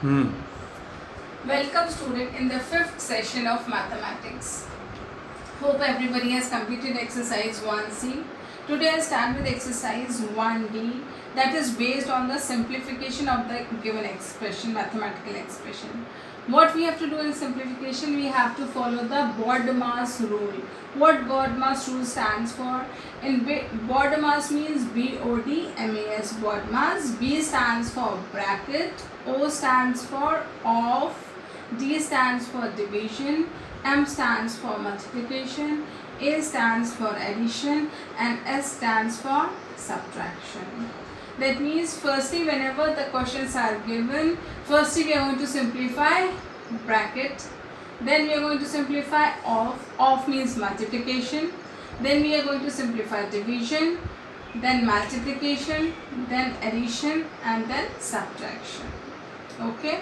Hmm. Welcome student in the fifth session of mathematics. Hope everybody has completed exercise 1C. Today I start with exercise 1D, that is based on the simplification of the given expression, mathematical expression. What we have to do in simplification, we have to follow the BODMAS rule. What BODMAS rule stands for? In BODMAS means BODMAS, BODMAS. B stands for bracket, O stands for off, D stands for division, M stands for multiplication, A stands for addition, and S stands for subtraction. That means firstly whenever the questions are given, firstly we are going to simplify bracket, then we are going to simplify off means multiplication, then we are going to simplify division, then multiplication, then addition, and then subtraction. Okay.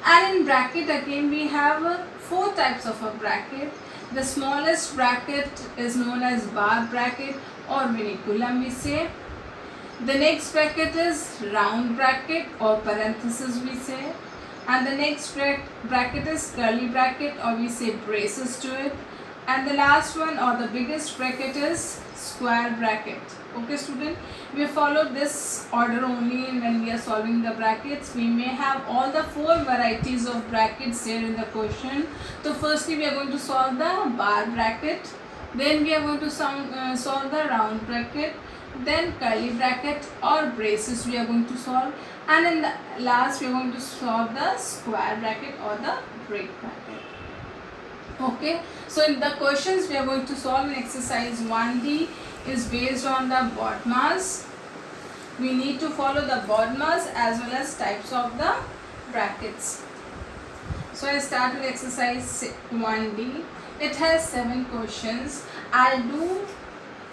And in bracket again we have four types of a bracket. The smallest bracket is known as bar bracket or vinculum we say. The next bracket is round bracket or parenthesis we say. And the next bracket is curly bracket or we say braces to it. And the last one or the biggest bracket is square bracket. Okay student, we follow this order only when we are solving the brackets. We may have all the four varieties of brackets there in the question. So firstly we are going to solve the bar bracket, then we are going to solve the round bracket, then curly bracket or braces we are going to solve, and in the last we are going to solve the square bracket or the break bracket. Okay, so in the questions we are going to solve in exercise 1D is based on the BODMAS. We need to follow the BODMAS as well as types of the brackets. So I start with exercise 1D. It has 7 questions. I'll do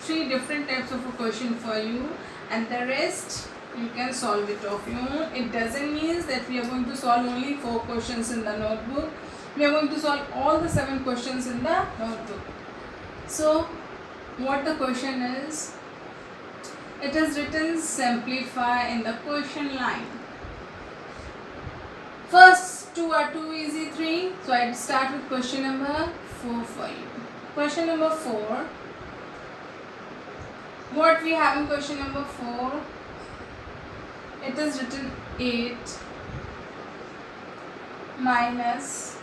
3 different types of a question for you, and the rest you can solve it of your own. It doesn't mean that we are going to solve only 4 questions in the notebook. We are going to solve all the 7 questions in the notebook. So what the question is, it is written simplify in the question line. First 2 are too easy, 3. So I start with question number 4 for you. Question number 4. What we have in question number 4? It is written 8 minus,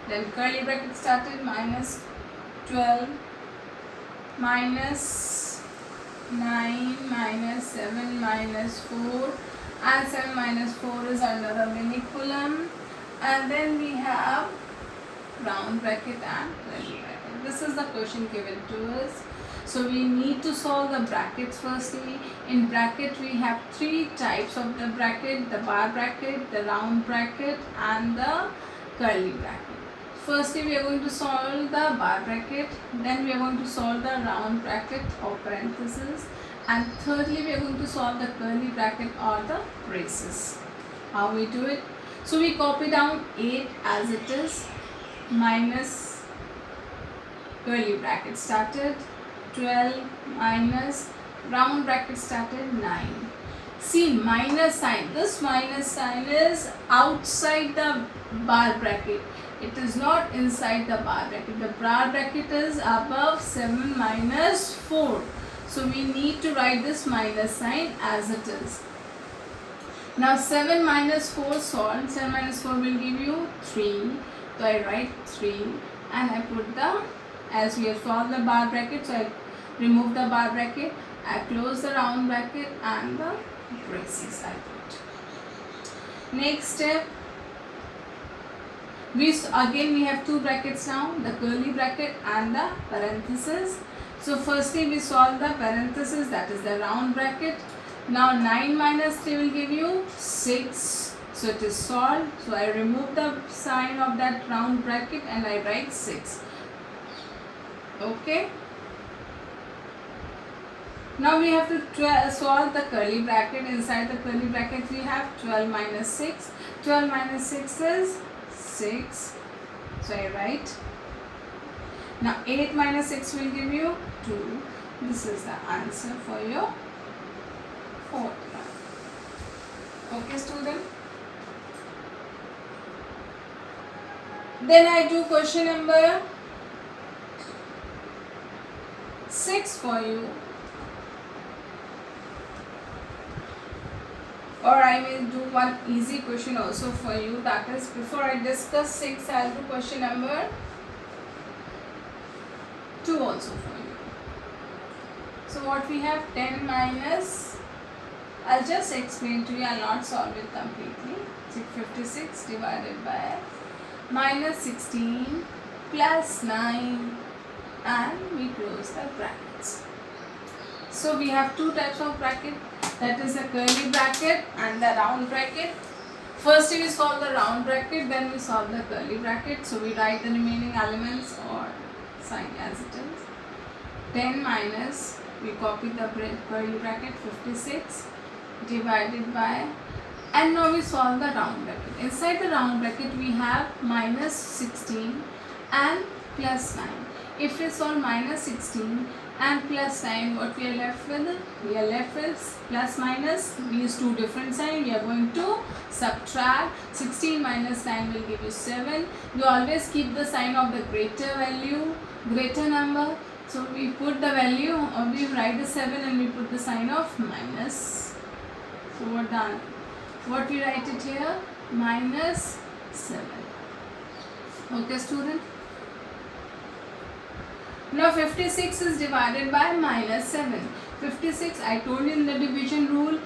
then curly bracket started, minus 12 minus 9 minus 7 minus 4, and 7 minus 4 is under the vinculum, and then we have round bracket and curly bracket. This is the question given to us. So we need to solve the brackets firstly. In bracket we have 3 types of the bracket: the bar bracket, the round bracket, and the curly bracket. Firstly we are going to solve the bar bracket, then we are going to solve the round bracket or parenthesis, and thirdly we are going to solve the curly bracket or the braces. How we do it? So we copy down 8 as it is, minus curly bracket started 12 minus round bracket started 9. See, minus sign, this minus sign is outside the bar bracket. It is not inside the bar bracket. The bar bracket is above 7 minus 4. So we need to write this minus sign as it is. Now 7 minus 4 solved. 7 minus 4 will give you 3. So I write 3 and I put the, as we have solved the bar bracket, so I remove the bar bracket, I close the round bracket and the braces I put. Next step, we have 2 brackets now, the curly bracket and the parenthesis. So firstly we solve the parenthesis, that is the round bracket. Now 9 minus 3 will give you 6. So it is solved. So I remove the sign of that round bracket and I write 6. Okay. Now we have to solve the curly bracket. Inside the curly bracket we have 12 minus 6. 12 minus 6 is 6. So I write. Now 8 minus 6 will give you 2. This is the answer for your fourth one. Okay student. Then I do question number 6 for you, or I will do one easy question also for you. That is, before I discuss 6, I will do question number 2 also for you. So what we have, 10 minus, I'll just explain to you, I'll not solve it completely. 56 divided by minus 16 plus 9, and we close the brackets. So we have two types of bracket, that is the curly bracket and the round bracket. First we solve the round bracket, then we solve the curly bracket. So we write the remaining elements or sign as it is. 10 minus, we copy the curly bracket, 56 divided by, and now we solve the round bracket. Inside the round bracket we have minus 16 and plus 9. If we solve minus 16 and plus 9, what we are left with? We are left with plus minus, these two different signs. We are going to subtract. 16 minus 9 will give you 7. You always keep the sign of the greater value, greater number. So we put the value, or we write the 7 and we put the sign of minus. So what done? What we write it here? Minus 7. Okay, student? Now 56 is divided by minus 7. 56, I told you in the division rule,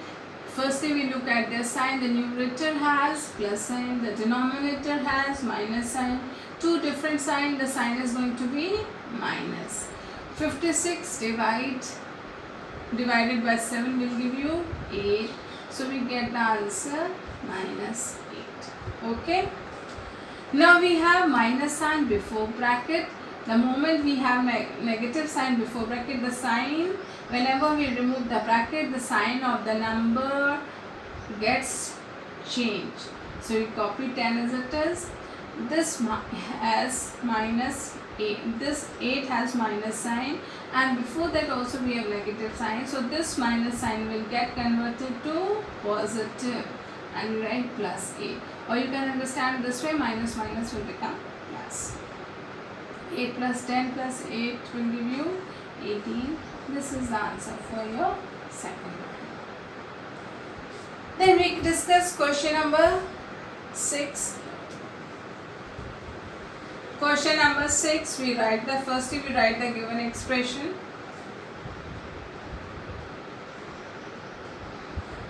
firstly we look at the sign. The numerator has plus sign, the denominator has minus sign. Two different signs, the sign is going to be minus. 56 divided by 7 will give you 8. So we get the answer minus 8. Okay. Now we have minus sign before bracket. The moment we have negative sign before bracket, the sign, whenever we remove the bracket, the sign of the number gets changed. So we copy 10 as it is. This has minus 8. This 8 has minus sign, and before that also we have negative sign. So this minus sign will get converted to positive, and we write plus 8. Or you can understand this way, minus minus will become plus. 8 plus 10 plus 8 will give you 18. This is the answer for your second one. Then we discuss question number 6. Question number 6, we write the given expression.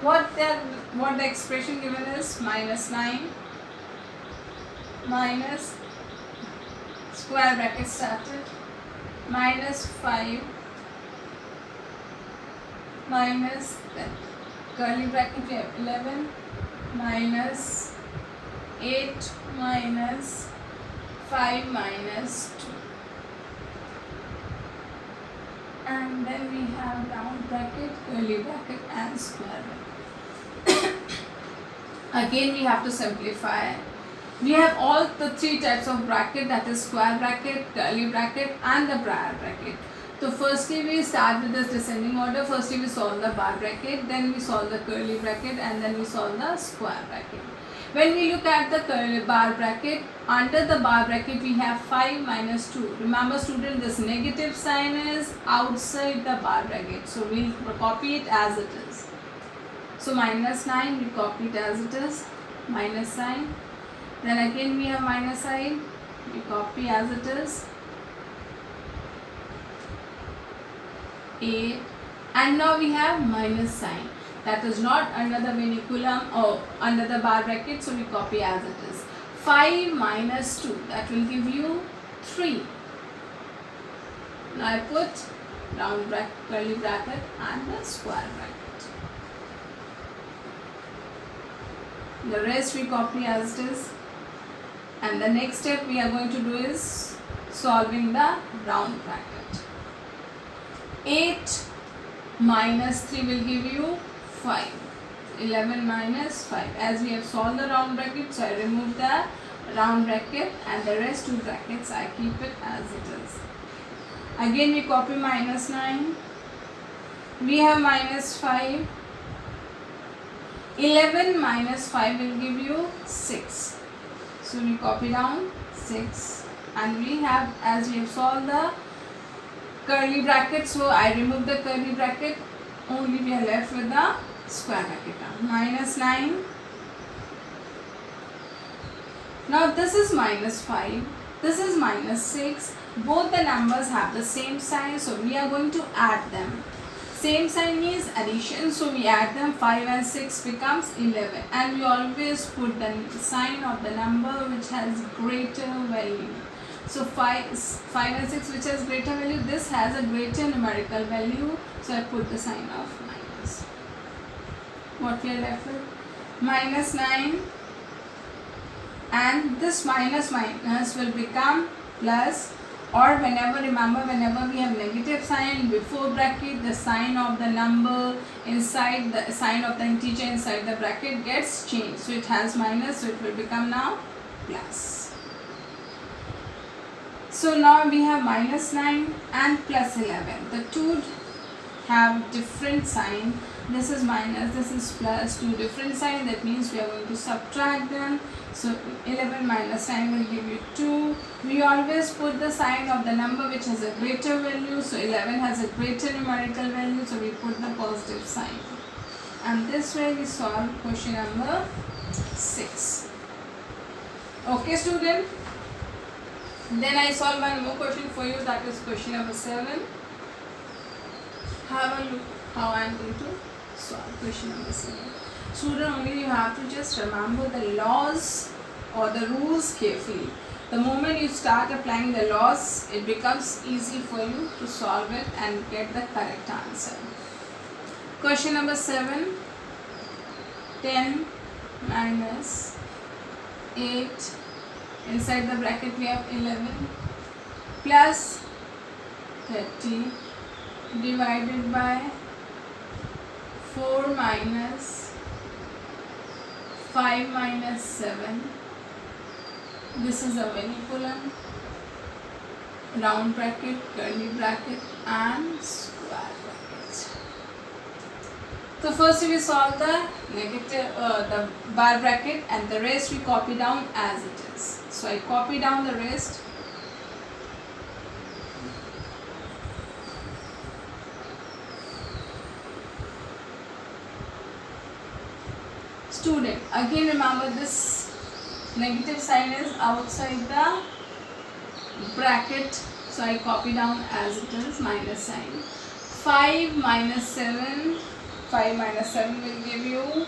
What the expression given is? Minus 9 minus square bracket started minus 5 minus curly bracket we have 11 minus 8 minus 5 minus 2, and then we have round bracket, curly bracket and square bracket. Again we have to simplify. We have all the three types of bracket, that is square bracket, curly bracket and the bar bracket. So firstly we start with the descending order. Firstly we solve the bar bracket, then we solve the curly bracket, and then we solve the square bracket. When we look at the curly bar bracket, under the bar bracket we have 5 minus 2. Remember student, this negative sign is outside the bar bracket. So we will copy it as it is. So minus 9, we copy it as it is, minus sign. Then again we have minus sign, we copy as it is, 8, and now we have minus sign. That is not under the vinculum or under the bar bracket, so we copy as it is. 5 minus 2, that will give you 3. Now I put round bracket, curly bracket and the square bracket. The rest we copy as it is. And the next step we are going to do is solving the round bracket. 8 minus 3 will give you 5. 11 minus 5. As we have solved the round bracket, so I remove the round bracket and the rest two brackets I keep it as it is. Again we copy minus 9. We have minus 5. 11 minus 5 will give you 6. So we copy down 6, and we have, as we have solved the curly bracket, so I remove the curly bracket, only we are left with the square bracket now. Minus 9. Now this is minus 5, this is minus 6. Both the numbers have the same sign, so we are going to add them. Same sign means addition, so we add them. 5 and 6 becomes 11, and we always put the sign of the number which has greater value. So 5 and 6 which has greater value, this has a greater numerical value, so I put the sign of minus. What we are left with? Minus 9, and this minus minus will become plus, or whenever we have negative sign before bracket, the sign of the number inside the sign of the integer inside the bracket gets changed, so it has minus, so it will become now plus. So now we have minus 9 and plus 11. The two have different sign. This is minus, this is plus, two different sign. That means we are going to subtract them. So 11 minus 9 will give you 2. We always put the sign of the number which has a greater value. So 11 has a greater numerical value, so we put the positive sign. And this way we solve question number 6. Okay, student. Then I solve one more question for you, that is question number 7. Have a look how I am going to solve question number 7. Student, only you have to just remember the laws or the rules carefully. The moment you start applying the laws, it becomes easy for you to solve it and get the correct answer. Question number 7. 10 minus 8, inside the bracket we have 11, plus 30 divided by 4 minus 5 minus 7. This is a semicolon, round bracket, curly bracket and square bracket. So first we solve the negative the bar bracket, and the rest we copy down as it is. So I copy down the rest. Student, again remember this negative sign is outside the bracket, so I copy down as it is, minus sign. 5 minus 7, 5 minus 7 will give you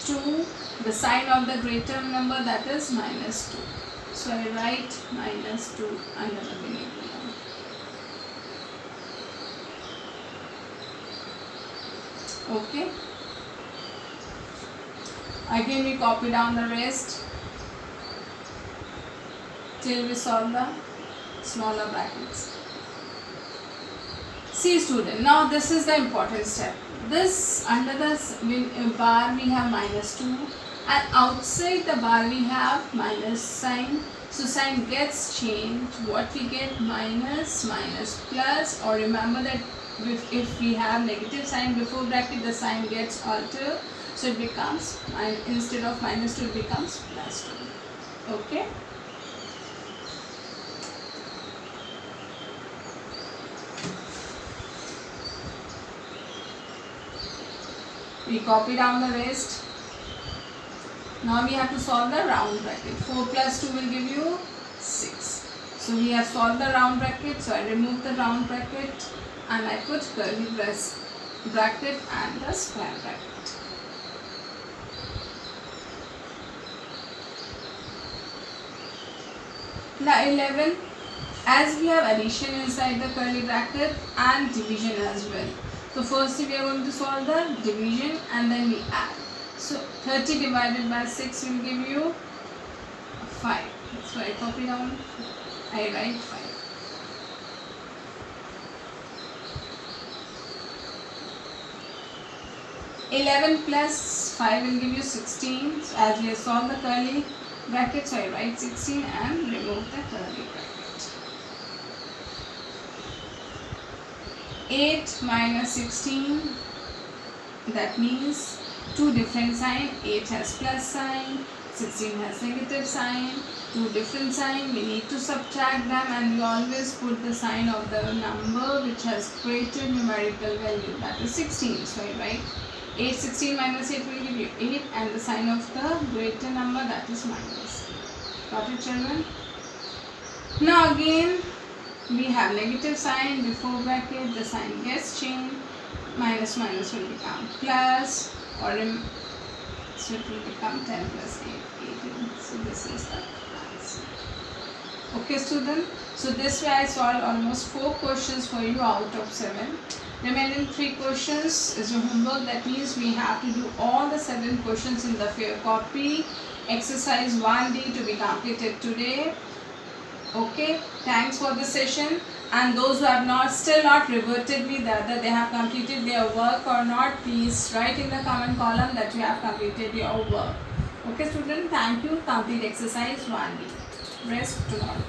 2. The sign of the greater number, that is minus 2. So I write minus 2 under the semicolon. Okay. Again we copy down the rest till we solve the smaller brackets. See student, now this is the important step. This under the bar we have minus 2, and outside the bar we have minus sign. So sign gets changed. What we get? Minus, minus, plus, or remember that if we have negative sign before bracket, the sign gets altered. So it becomes, instead of minus 2, it becomes plus 2. Okay. We copy down the rest. Now we have to solve the round bracket. 4 plus 2 will give you 6. So we have solved the round bracket. So I remove the round bracket and I put curly bracket and the square bracket. Now 11, as we have addition inside the curly bracket and division as well. So first we are going to solve the division and then we add. So 30 divided by 6 will give you 5. So I copy down, I write 5. Eleven plus 5 will give you 16. So as we have solved the curly bracket, so I write 16 and remove the curly bracket. 8 minus 16, that means two different sign. 8 has plus sign, 16 has negative sign, two different sign. We need to subtract them, and we always put the sign of the number which has greater numerical value, that is 16. So I write 8, 16 minus 8 will give you 8, and the sign of the greater number, that is minus. Got it, children? Now again we have negative sign before bracket, the sign gets changed. Minus minus will become plus, or so it will become 10 plus 8, 18. So this is the answer. Okay, student. So this way I solved almost 4 questions for you out of 7. Remaining 3 questions is your homework. That means we have to do all the 7 questions in the fair copy. Exercise 1D to be completed today. Okay, thanks for the session. And those who have still not reverted me whether they have completed their work or not, please write in the comment column that you have completed your work. Okay, student, thank you. Complete exercise 1D. Rest tomorrow.